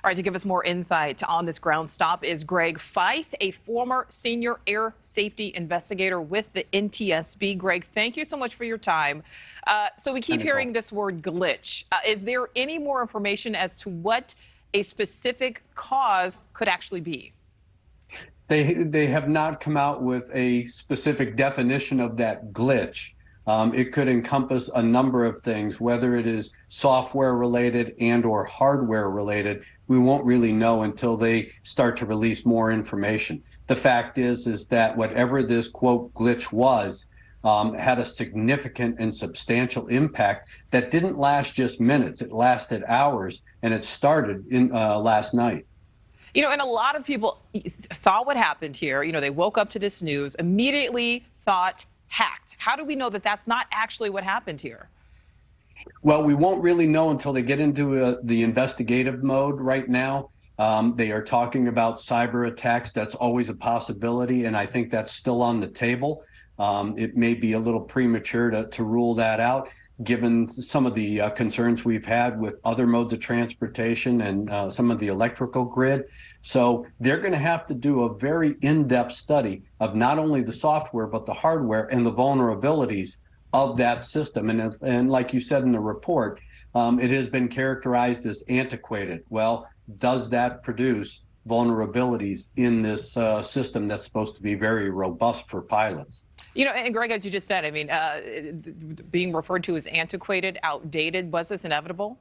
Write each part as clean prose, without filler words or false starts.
All right, to give us more insight on this ground stop is Greg Feith, a former senior air safety investigator with the NTSB. Greg, thank you so much for your time. So we keep hearing this word glitch. Is there any more information as to what a specific cause could actually be? They have not come out with a specific definition of that glitch. It could encompass a number of things, whether it is software related and or hardware related. We won't really know until they start to release more information. The fact is that whatever this quote glitch was, had a significant and substantial impact that didn't last just minutes. It lasted hours, and it started in last night. You know, and a lot of people saw what happened here. You know, they woke up to this news, immediately thought hacked. How do we know that that's not actually what happened here? Well, we won't really know until they get into the investigative mode right now. They are talking about cyber attacks. That's always a possibility, and I think that's still on the table. It may be a little premature to rule that out, given some of the concerns we've had with other modes of transportation and some of the electrical grid. So they're going to have to do a very in-depth study of not only the software, but the hardware and the vulnerabilities of that system. And like you said in the report, it has been characterized as antiquated. Well, does that produce vulnerabilities in this system that's supposed to be very robust for pilots? You know, and Greg, as you just said, I mean, being referred to as antiquated, outdated, was this inevitable?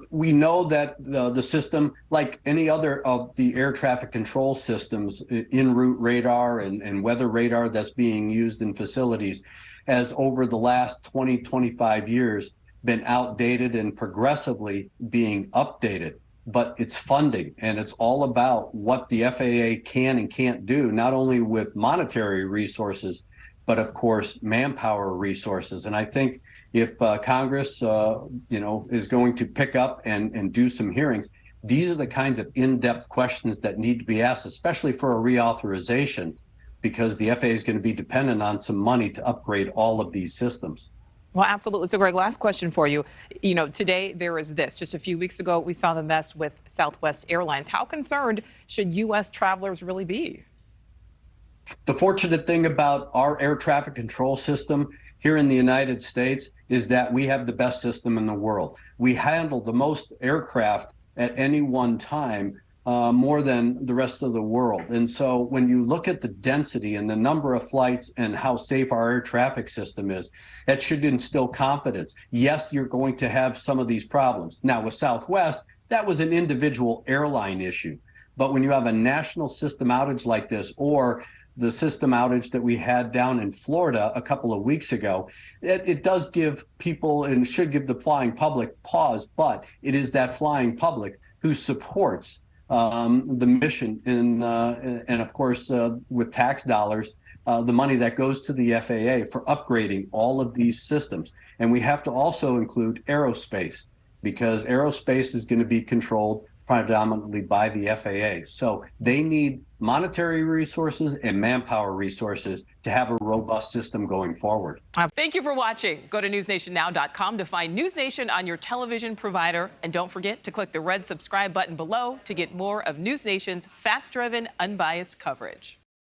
We know that the system, like any other of the air traffic control systems, en route radar and weather radar that's being used in facilities, has over the last 20, 25 years been outdated and progressively being updated. But it's funding, and it's all about what the FAA can and can't do, not only with monetary resources, but of course, manpower resources. And I think if Congress, is going to pick up and do some hearings, these are the kinds of in-depth questions that need to be asked, especially for a reauthorization, because the FAA is going to be dependent on some money to upgrade all of these systems. Well, absolutely. So, Greg, last question for you. You know, today there is this. Just a few weeks ago, we saw the mess with Southwest Airlines. How concerned should U.S. travelers really be? The fortunate thing about our air traffic control system here in the United States is that we have the best system in the world. We handle the most aircraft at any one time, more than the rest of the world. And so when you look at the density and the number of flights and how safe our air traffic system is, that should instill confidence. Yes, you're going to have some of these problems. Now with Southwest, that was an individual airline issue. But when you have a national system outage like this, or the system outage that we had down in Florida a couple of weeks ago, it does give people and should give the flying public pause, but it is that flying public who supports the mission and of course, with tax dollars, the money that goes to the FAA for upgrading all of these systems. And we have to also include aerospace, because aerospace is going to be controlled predominantly by the FAA. So they need monetary resources and manpower resources to have a robust system going forward. Thank you for watching. Go to newsnationnow.com to find NewsNation on your television provider. And don't forget to click the red subscribe button below to get more of NewsNation's fact-driven, unbiased coverage.